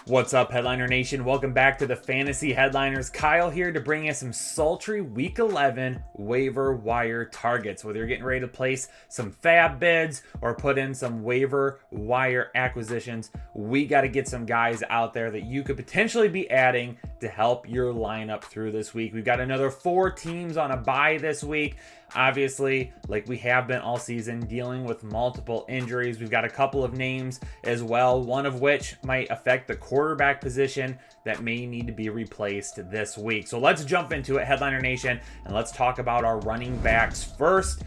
What's up, Headliner Nation? Welcome back to the Fantasy Headliners. Kyle here to bring you some sultry Week 11 waiver wire targets. Whether you're getting ready to place some fab bids or put in some waiver wire acquisitions, we got to get some guys out there that you could potentially be adding to help your lineup through this week. We've got another 4 teams on a bye this week. Obviously, like we have been all season, dealing with multiple injuries. We've got a couple of names as well, one of which might affect the quarterback position that may need to be replaced this week. So let's jump into it, Headliner Nation, and let's talk about our running backs first.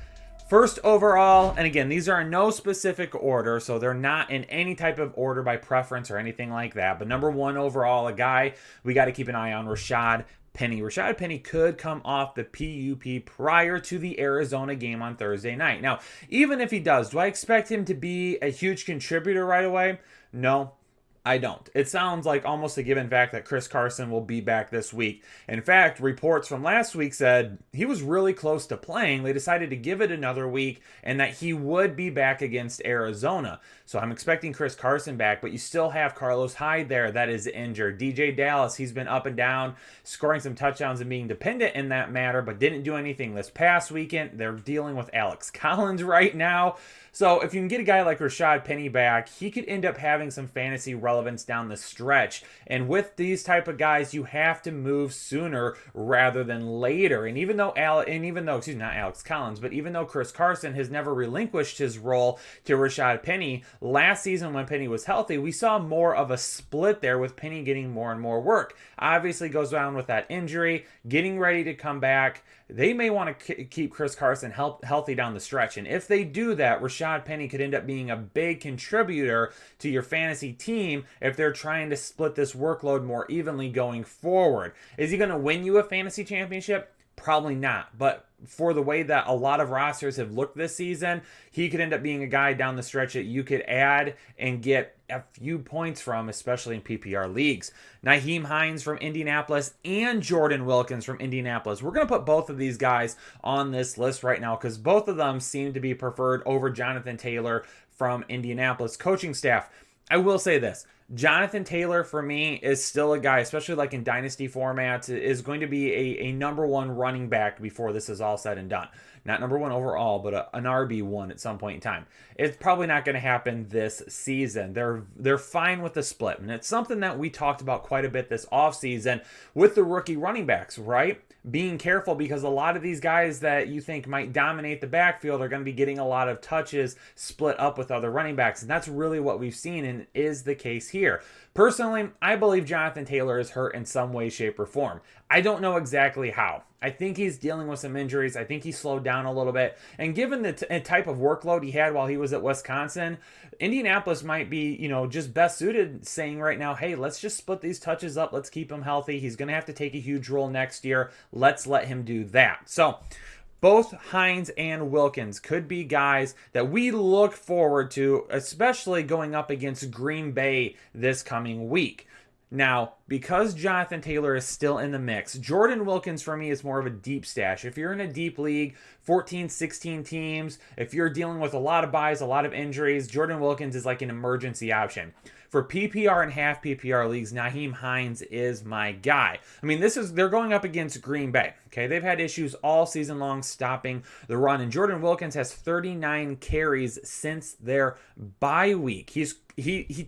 First overall, and again, these are in no specific order, so they're not in any type of order by preference or anything like that. But number 1 overall, a guy we got to keep an eye on, Rashad Penny. Rashad Penny could come off the PUP prior to the Arizona game on Thursday night. Now, even if he does, do I expect him to be a huge contributor right away? No, I don't. It sounds like almost a given fact that Chris Carson will be back this week. In fact, reports from last week said he was really close to playing. They decided to give it another week and that he would be back against Arizona. So I'm expecting Chris Carson back, but you still have Carlos Hyde there that is injured. DJ Dallas, he's been up and down, scoring some touchdowns and being dependent in that matter, but didn't do anything this past weekend. They're dealing with Alex Collins right now. So if you can get a guy like Rashad Penny back, he could end up having some fantasy relevance down the stretch. And with these type of guys, you have to move sooner rather than later. And even though not Alex Collins, but even though Chris Carson has never relinquished his role to Rashad Penny, last season when Penny was healthy, we saw more of a split there with Penny getting more and more work. Obviously goes down with that injury, getting ready to come back. They may want to keep Chris Carson healthy down the stretch. And if they do that, Rashad Penny could end up being a big contributor to your fantasy team if they're trying to split this workload more evenly going forward. Is he going to win you a fantasy championship? Probably not. But for the way that a lot of rosters have looked this season, he could end up being a guy down the stretch that you could add and get a few points from, especially in PPR leagues. Nyheim Hines from Indianapolis and Jordan Wilkins from Indianapolis. We're going to put both of these guys on this list right now because both of them seem to be preferred over Jonathan Taylor from Indianapolis coaching staff. I will say this. Jonathan Taylor, for me, is still a guy, especially like in dynasty formats, is going to be a number 1 running back before this is all said and done. Not number 1 overall, but an RB1 at some point in time. It's probably not going to happen this season. They're fine with the split. And it's something that we talked about quite a bit this offseason with the rookie running backs, right? Being careful because a lot of these guys that you think might dominate the backfield are going to be getting a lot of touches split up with other running backs. And that's really what we've seen and is the case here. Personally, I believe Jonathan Taylor is hurt in some way, shape, or form. I don't know exactly how. I think he's dealing with some injuries. I think he slowed down a little bit. And given the type of workload he had while he was at Wisconsin, Indianapolis might be, just best suited saying right now, hey, let's just split these touches up. Let's keep him healthy. He's going to have to take a huge role next year. Let's let him do that. So both Hines and Wilkins could be guys that we look forward to, especially going up against Green Bay this coming week. Now, because Jonathan Taylor is still in the mix, Jordan Wilkins for me is more of a deep stash. If you're in a deep league, 14, 16 teams, if you're dealing with a lot of buys, a lot of injuries, Jordan Wilkins is like an emergency option. For PPR and half PPR leagues, Nyheim Hines is my guy. I mean, they're going up against Green Bay. Okay, they've had issues all season long stopping the run, and Jordan Wilkins has 39 carries since their bye week. He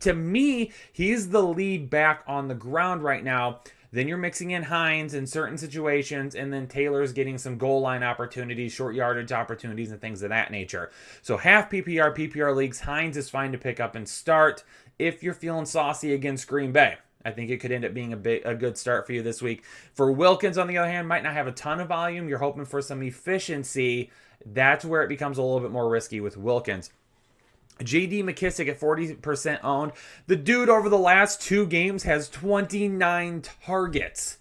to me, he's the lead back on the ground right now. Then you're mixing in Hines in certain situations, and then Taylor's getting some goal line opportunities, short yardage opportunities, and things of that nature. So half PPR leagues, Hines is fine to pick up and start if you're feeling saucy against Green Bay. I think it could end up being a good start for you this week. For Wilkins, on the other hand, might not have a ton of volume. You're hoping for some efficiency. That's where it becomes a little bit more risky with Wilkins. J.D. McKissick at 40% owned. The dude over the last 2 games has 29 targets.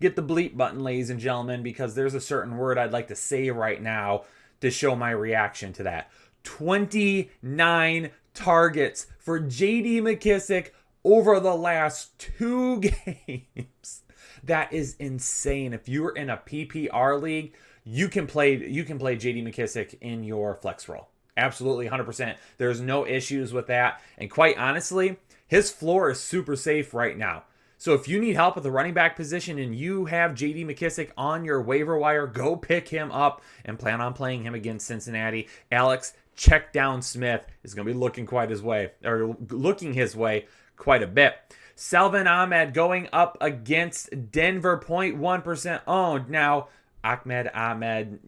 Get the bleep button, ladies and gentlemen, because there's a certain word I'd like to say right now to show my reaction to that. 29 targets for J.D. McKissick over the last 2 games. That is insane. If you're in a PPR league, you can play JD McKissic in your flex role. Absolutely 100%. There's no issues with that. And quite honestly, his floor is super safe right now. So if you need help with the running back position and you have JD McKissic on your waiver wire, go pick him up and plan on playing him against Cincinnati. Alex check down Smith is going to be looking his way quite a bit. Salvin Ahmed going up against Denver, 0.1% owned. Now, Ahmed,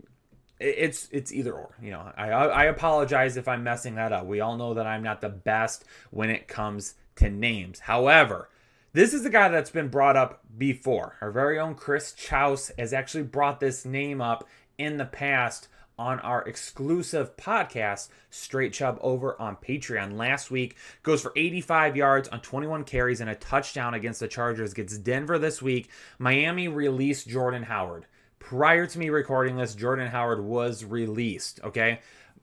it's either or. I apologize if I'm messing that up. We all know that I'm not the best when it comes to names. However, this is a guy that's been brought up before. Our very own Chris Chouse has actually brought this name up in the past on our exclusive podcast, Straight Chubb, over on Patreon. Last week, goes for 85 yards on 21 carries and a touchdown against the Chargers. Gets Denver this week. Miami released Jordan Howard. Prior to me recording this, Jordan Howard was released, okay?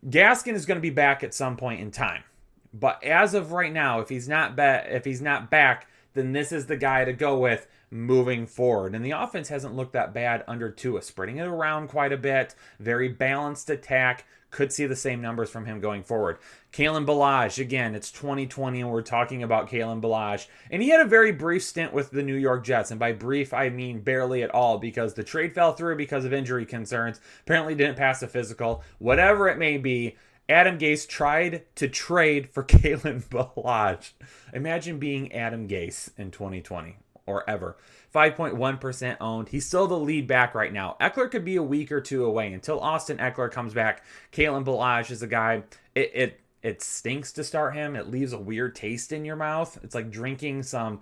Gaskin is going to be back at some point in time. But as of right now, if he's not back, then this is the guy to go with moving forward. And the offense hasn't looked that bad under Tua, spreading it around quite a bit. Very balanced attack. Could see the same numbers from him going forward. Kalen Ballage, again, it's 2020 and we're talking about Kalen Ballage. And he had a very brief stint with the New York Jets. And by brief, I mean barely at all, because the trade fell through because of injury concerns. Apparently didn't pass a physical. Whatever it may be, Adam Gase tried to trade for Kalen Ballage. Imagine being Adam Gase in 2020 or ever. 5.1% owned. He's still the lead back right now. Eckler could be a week or two away. Until Austin Eckler comes back, Kalen Ballage is a guy. It stinks to start him. It leaves a weird taste in your mouth. It's like drinking some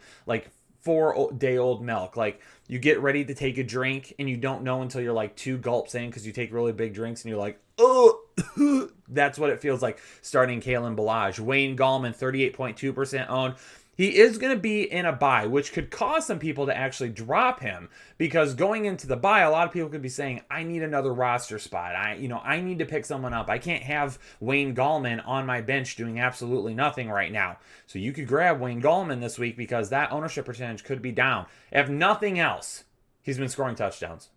4-day-old milk. Like, you get ready to take a drink and you don't know until you're like 2 gulps in because you take really big drinks and you're like, oh, that's what it feels like starting Kalen Ballage. Wayne Gallman, 38.2% owned. He is going to be in a bye, which could cause some people to actually drop him, because going into the bye, a lot of people could be saying, I need another roster spot. I need to pick someone up. I can't have Wayne Gallman on my bench doing absolutely nothing right now. So you could grab Wayne Gallman this week because that ownership percentage could be down. If nothing else, he's been scoring touchdowns.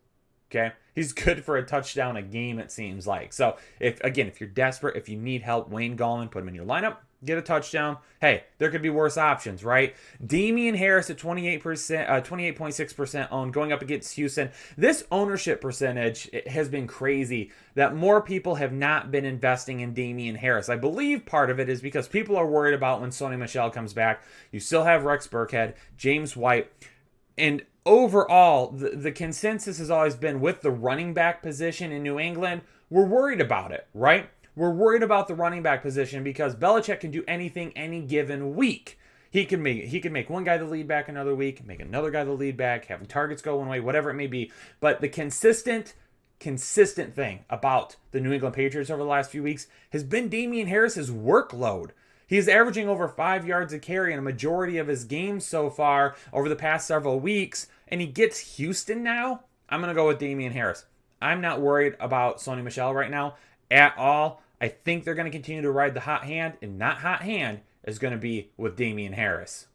Okay? He's good for a touchdown a game, it seems like. So, if you're desperate, if you need help, Wayne Gallman, put him in your lineup, get a touchdown. Hey, there could be worse options, right? Damian Harris at 28.6% owned, going up against Houston. This ownership percentage has been crazy that more people have not been investing in Damian Harris. I believe part of it is because people are worried about when Sony Michel comes back. You still have Rex Burkhead, James White, and overall, the consensus has always been with the running back position in New England, we're worried about it, right? We're worried about the running back position because Belichick can do anything any given week. He can make one guy the lead back another week, make another guy the lead back, have targets go one way, whatever it may be. But the consistent thing about the New England Patriots over the last few weeks has been Damian Harris's workload. He's averaging over 5 yards a carry in a majority of his games so far over the past several weeks, and he gets Houston now. I'm going to go with Damian Harris. I'm not worried about Sony Michel right now at all. I think they're going to continue to ride the hot hand, and that hot hand is going to be with Damian Harris.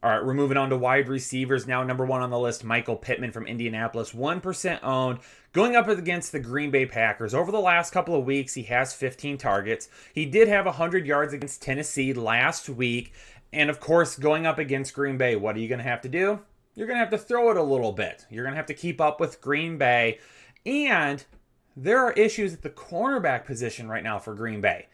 All right, we're moving on to wide receivers. Now, number 1 on the list, Michael Pittman from Indianapolis, 1% owned, going up against the Green Bay Packers. Over the last couple of weeks, he has 15 targets. He did have 100 yards against Tennessee last week. And, of course, going up against Green Bay, what are you going to have to do? You're going to have to throw it a little bit. You're going to have to keep up with Green Bay. And there are issues at the cornerback position right now for Green Bay.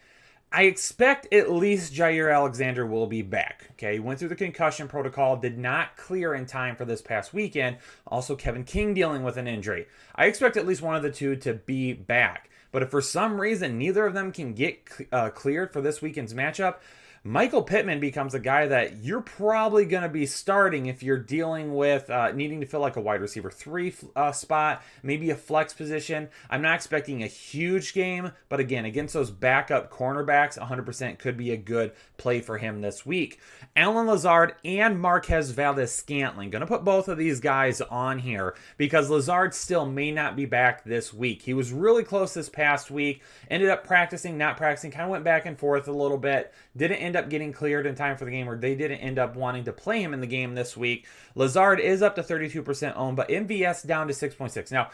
I expect at least Jair Alexander will be back. Okay, he went through the concussion protocol, did not clear in time for this past weekend. Also, Kevin King dealing with an injury. I expect at least one of the two to be back. But if for some reason neither of them can get cleared for this weekend's matchup, Michael Pittman becomes a guy that you're probably going to be starting if you're dealing with needing to fill like a wide receiver 3 spot, maybe a flex position. I'm not expecting a huge game, but again, against those backup cornerbacks, 100% could be a good play for him this week. Allen Lazard and Marquez Valdes-Scantling. Going to put both of these guys on here because Lazard still may not be back this week. He was really close this past week, ended up practicing, not practicing, kind of went back and forth a little bit, didn't end up getting cleared in time for the game, or they didn't end up wanting to play him in the game this week. Lazard is up to 32% owned, but MVS down to 6.6. Now,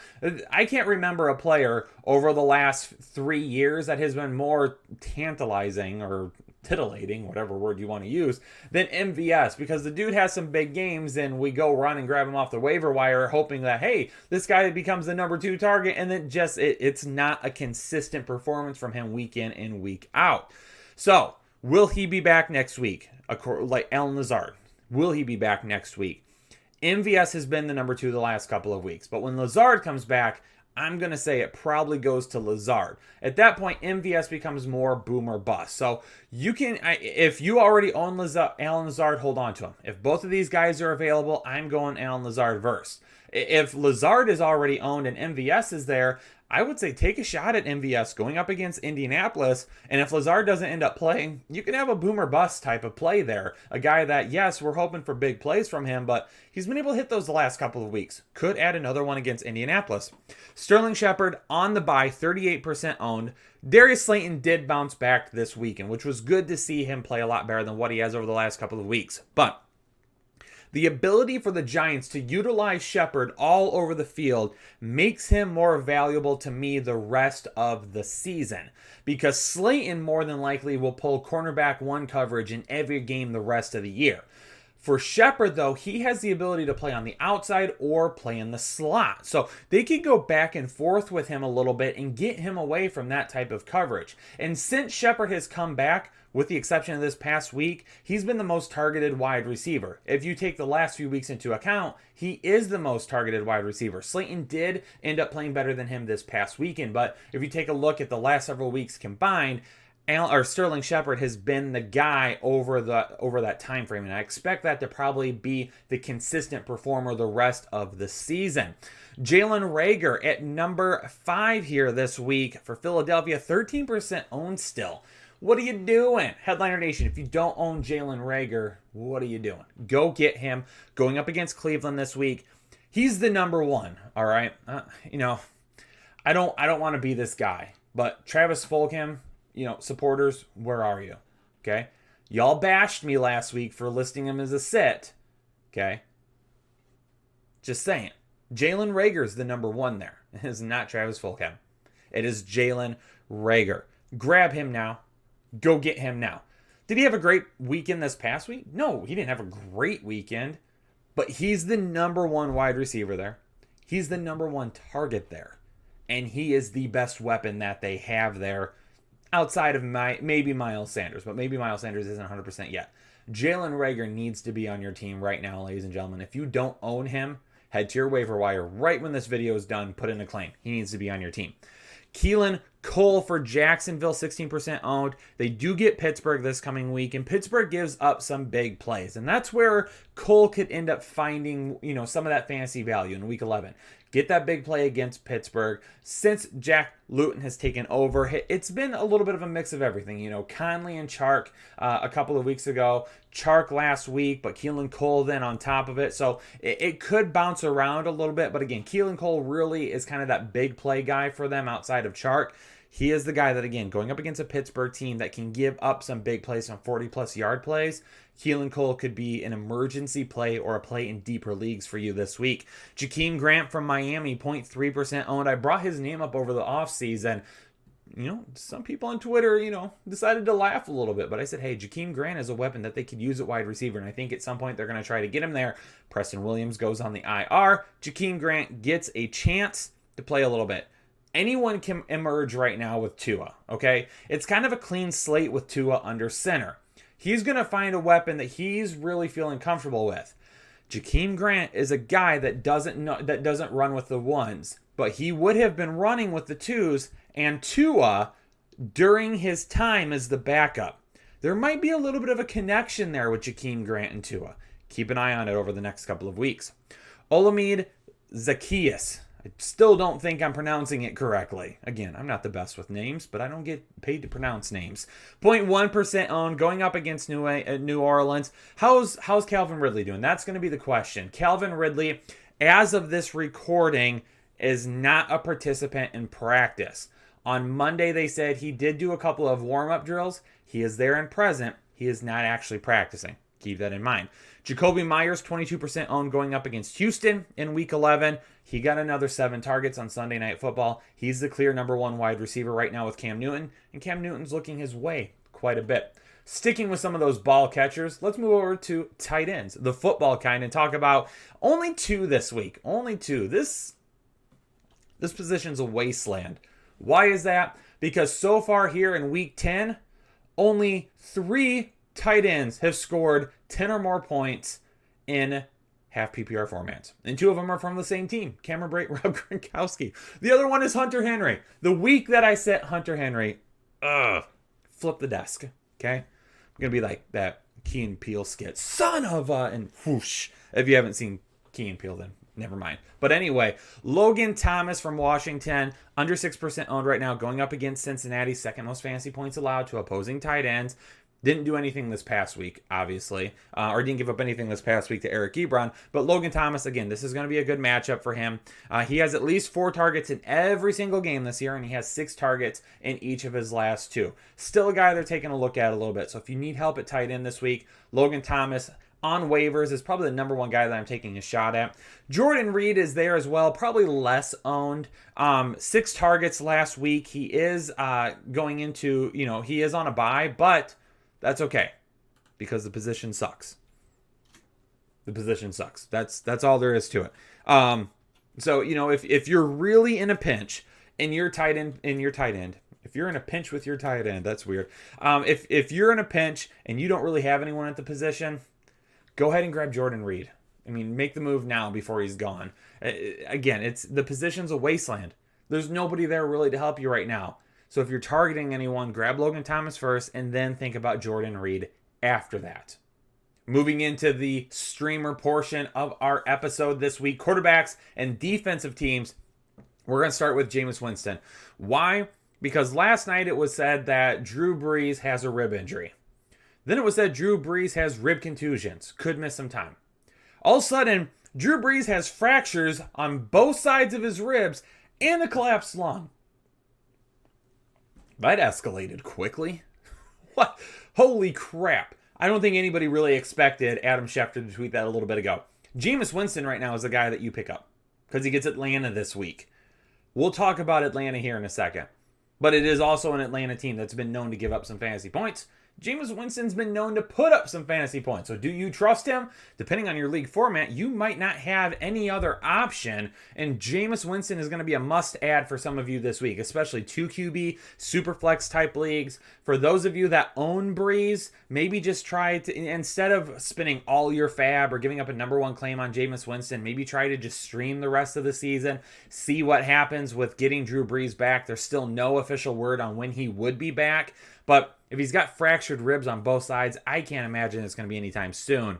I can't remember a player over the last 3 years that has been more tantalizing or titillating, whatever word you want to use, than MVS, because the dude has some big games and we go run and grab him off the waiver wire hoping that, hey, this guy becomes the number 2 target, and then just it's not a consistent performance from him week in and week out. So will he be back next week? Like Allen Lazard, will he be back next week? MVS has been the number 2 the last couple of weeks, but when Lazard comes back, I'm going to say it probably goes to Lazard. At that point, MVS becomes more boom or bust. So you can, if you already own Allen Lazard, hold on to him. If both of these guys are available, I'm going Allen Lazard first. If Lazard is already owned and MVS is there, I would say take a shot at MVS going up against Indianapolis. And if Lazard doesn't end up playing, you can have a boom or bust type of play there. A guy that, yes, we're hoping for big plays from him, but he's been able to hit those the last couple of weeks. Could add another one against Indianapolis. Sterling Shepard on the bye, 38% owned. Darius Slayton did bounce back this weekend, which was good to see him play a lot better than what he has over the last couple of weeks. But the ability for the Giants to utilize Shepard all over the field makes him more valuable to me the rest of the season, because Slayton more than likely will pull cornerback 1 coverage in every game the rest of the year. For Shepard, though, he has the ability to play on the outside or play in the slot. So they could go back and forth with him a little bit and get him away from that type of coverage. And since Shepard has come back, with the exception of this past week, he's been the most targeted wide receiver. If you take the last few weeks into account, he is the most targeted wide receiver. Slayton did end up playing better than him this past weekend, but if you take a look at the last several weeks combined, Sterling Shepard has been the guy over that time frame, and I expect that to probably be the consistent performer the rest of the season. Jalen Reagor at number 5 here this week for Philadelphia, 13% owned still. What are you doing? Headliner Nation, if you don't own Jalen Reagor, what are you doing? Go get him. Going up against Cleveland this week, he's the number 1, all right? I don't want to be this guy, but Travis Fulgham, supporters, where are you? Okay? Y'all bashed me last week for listing him as a sit. Okay? Just saying. Jalen Reagor's the number 1 there. It is not Travis Fulgham. It is Jalen Reagor. Grab him now. Go get him now. Did he have a great weekend this past week? No, he didn't have a great weekend. But he's the number 1 wide receiver there. He's the number 1 target there. And he is the best weapon that they have there. Outside of maybe Miles Sanders, but maybe Miles Sanders isn't 100% yet. Jalen Reagor needs to be on your team right now, ladies and gentlemen. If you don't own him, head to your waiver wire right when this video is done. Put in a claim. He needs to be on your team. Keelan Cole for Jacksonville, 16% owned. They do get Pittsburgh this coming week, and Pittsburgh gives up some big plays. And that's where Cole could end up finding, some of that fantasy value in week 11. Get that big play against Pittsburgh. Since Jack Luton has taken over, it's been a little bit of a mix of everything. Conley and Chark a couple of weeks ago. Chark last week, but Keelan Cole then on top of it. So it could bounce around a little bit. But again, Keelan Cole really is kind of that big play guy for them outside of Chark. He is the guy that, again, going up against a Pittsburgh team that can give up some big plays, some 40-plus yard plays, Keelan Cole could be an emergency play or a play in deeper leagues for you this week. Jakeem Grant from Miami, 0.3% owned. I brought his name up over the offseason. Some people on Twitter, decided to laugh a little bit. But I said, hey, Jakeem Grant is a weapon that they could use at wide receiver. And I think at some point they're going to try to get him there. Preston Williams goes on the IR. Jakeem Grant gets a chance to play a little bit. Anyone can emerge right now with Tua, okay? It's kind of a clean slate with Tua under center. He's going to find a weapon that he's really feeling comfortable with. Jakeem Grant is a guy that doesn't run with the ones, but he would have been running with the twos and Tua during his time as the backup. There might be a little bit of a connection there with Jakeem Grant and Tua. Keep an eye on it over the next couple of weeks. Olamide Zaccheaus. I still don't think I'm pronouncing it correctly. Again, I'm not the best with names, but I don't get paid to pronounce names. 0.1% owned, going up against New Orleans. How's Calvin Ridley doing? That's going to be the question. Calvin Ridley, as of this recording, is not a participant in practice. On Monday, they said he did do a couple of warm-up drills. He is there and present, He is not actually practicing. Keep that in mind. Jacoby Myers, 22% owned going up against Houston in Week 11. He got another 7 targets on Sunday Night Football. He's the clear number 1 wide receiver right now with Cam Newton, and Cam Newton's looking his way quite a bit. Sticking with some of those ball catchers, let's move over to tight ends, the football kind, and talk about only 2 this week. Only 2. This position's a wasteland. Why is that? Because so far here in Week 10, only 3 tight ends have scored 10 or more points in half PPR formats. And 2 of them are from the same team, Cameron Brate, Rob Gronkowski. The other one is Hunter Henry. The week that I set Hunter Henry, flip the desk, okay? I'm going to be like that Key and Peele skit, son of a, and whoosh. If you haven't seen Key and Peele, then never mind. But anyway, Logan Thomas from Washington, under 6% owned right now, going up against Cincinnati, second most fantasy points allowed to opposing tight ends. Didn't do anything this past week, obviously, or didn't give up anything this past week to Eric Ebron. But Logan Thomas, again, this is going to be a good matchup for him. He has at least 4 targets in every single game this year, and he has 6 targets in each of his last 2. Still a guy they're taking a look at a little bit. So if you need help at tight end this week, Logan Thomas on waivers is probably the number 1 guy that I'm taking a shot at. Jordan Reed is there as well, probably less owned. 6 targets last week. He is going into, he is on a bye, but that's okay, because the position sucks. The position sucks. That's all there is to it. So if you're really in a pinch in your tight end, if you're in a pinch with your tight end, that's weird. If you're in a pinch and you don't really have anyone at the position, go ahead and grab Jordan Reed. I mean, make the move now before he's gone. Again, the position's a wasteland. There's nobody there really to help you right now. So if you're targeting anyone, grab Logan Thomas first and then think about Jordan Reed after that. Moving into the streamer portion of our episode this week, quarterbacks and defensive teams, we're going to start with Jameis Winston. Why? Because last night it was said that Drew Brees has a rib injury. Then it was said Drew Brees has rib contusions, could miss some time. All of a sudden, Drew Brees has fractures on both sides of his ribs and a collapsed lung. That escalated quickly. What? Holy crap. I don't think anybody really expected Adam Schefter to tweet that a little bit ago. Jameis Winston right now is the guy that you pick up because he gets Atlanta this week. We'll talk about Atlanta here in a second. But it is also an Atlanta team that's been known to give up some fantasy points. Jameis Winston's been known to put up some fantasy points. So do you trust him? Depending on your league format, you might not have any other option. And Jameis Winston is going to be a must-add for some of you this week, especially 2QB, Superflex type leagues. For those of you that own Breeze, maybe just try to, instead of spending all your fab or giving up a number 1 claim on Jameis Winston, maybe try to just stream the rest of the season, see what happens with getting Drew Brees back. There's still no official word on when he would be back. But if he's got fractured ribs on both sides, I can't imagine it's going to be anytime soon.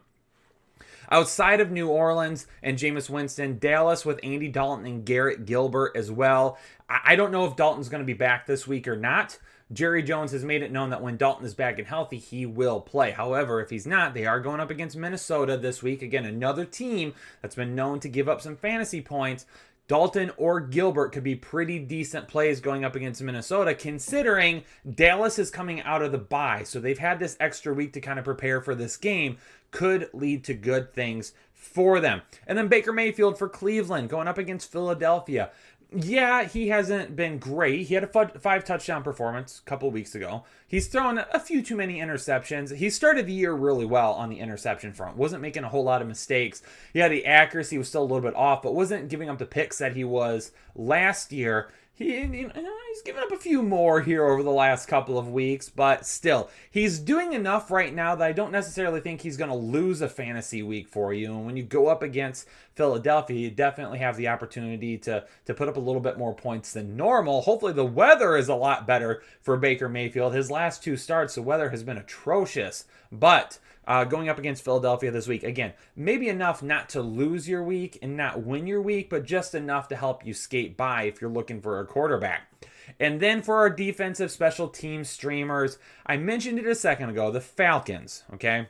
Outside of New Orleans and Jameis Winston, Dallas with Andy Dalton and Garrett Gilbert as well. I don't know if Dalton's going to be back this week or not. Jerry Jones has made it known that when Dalton is back and healthy, he will play. However, if he's not, they are going up against Minnesota this week. Again, another team that's been known to give up some fantasy points. Dalton or Gilbert could be pretty decent plays going up against Minnesota, considering Dallas is coming out of the bye. So they've had this extra week to kind of prepare for this game. Could lead to good things for them. And then Baker Mayfield for Cleveland going up against Philadelphia. Yeah, he hasn't been great. He had a 5 touchdown performance a couple weeks ago. He's thrown a few too many interceptions. He started the year really well on the interception front. Wasn't making a whole lot of mistakes. Yeah, the accuracy was still a little bit off, but wasn't giving up the picks that he was last year. He's given up a few more here over the last couple of weeks, but still, he's doing enough right now that I don't necessarily think he's going to lose a fantasy week for you. And when you go up against Philadelphia, you definitely have the opportunity to put up a little bit more points than normal. Hopefully the weather is a lot better for Baker Mayfield. His last 2 starts, the weather has been atrocious, but going up against Philadelphia this week, again, maybe enough not to lose your week and not win your week, but just enough to help you skate by if you're looking for a quarterback. And then for our defensive special team streamers, I mentioned it a second ago, the Falcons, okay?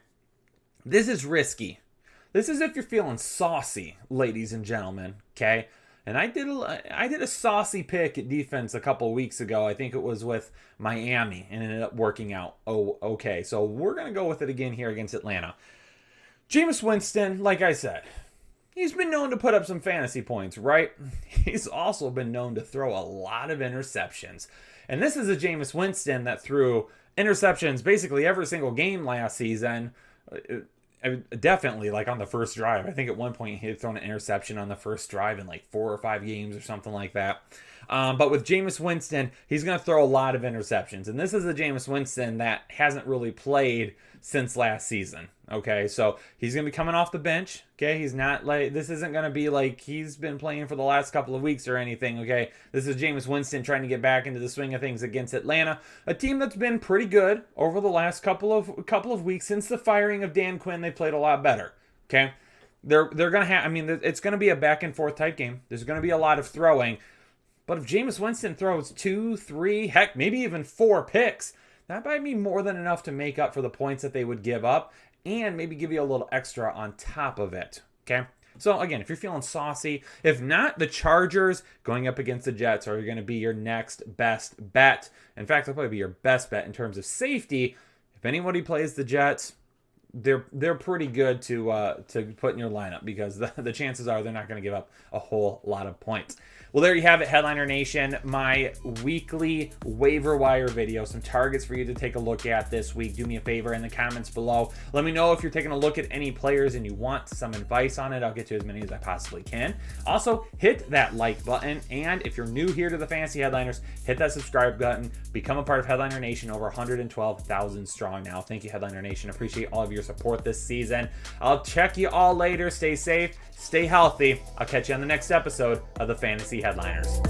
This is risky. This is if you're feeling saucy, ladies and gentlemen, okay? And I did a saucy pick at defense a couple weeks ago. I think it was with Miami, and it ended up working out. Oh, okay. So we're going to go with it again here against Atlanta. Jameis Winston, like I said, he's been known to put up some fantasy points, right? He's also been known to throw a lot of interceptions. And this is a Jameis Winston that threw interceptions basically every single game last season. Definitely like on the first drive. I think at one point he had thrown an interception on the first drive in like 4 or 5 games or something like that. But with Jameis Winston, he's going to throw a lot of interceptions. And this is a Jameis Winston that hasn't really played since last season. Okay, so he's going to be coming off the bench. Okay, he's not like, this isn't going to be like he's been playing for the last couple of weeks or anything. Okay, this is Jameis Winston trying to get back into the swing of things against Atlanta, a team that's been pretty good over the last couple of weeks. Since the firing of Dan Quinn, they played a lot better. Okay, they're going to have, I mean, it's going to be a back and forth type game. There's going to be a lot of throwing. But if Jameis Winston throws 2, 3, heck, maybe even 4 picks, that might be more than enough to make up for the points that they would give up and maybe give you a little extra on top of it, okay? So, again, if you're feeling saucy, if not, the Chargers going up against the Jets are going to be your next best bet. In fact, they'll probably be your best bet in terms of safety. If anybody plays the Jets, they're pretty good to put in your lineup because the chances are they're not going to give up a whole lot of points. Well, there you have it, Headliner Nation. My weekly waiver wire video. Some targets for you to take a look at this week. Do me a favor in the comments below. Let me know if you're taking a look at any players and you want some advice on it. I'll get to as many as I possibly can. Also, hit that like button. And if you're new here to the Fantasy Headliners, hit that subscribe button. Become a part of Headliner Nation, over 112,000 strong now. Thank you, Headliner Nation. Appreciate all of your support this season. I'll check you all later. Stay safe, stay healthy. I'll catch you on the next episode of the Fantasy Headliners.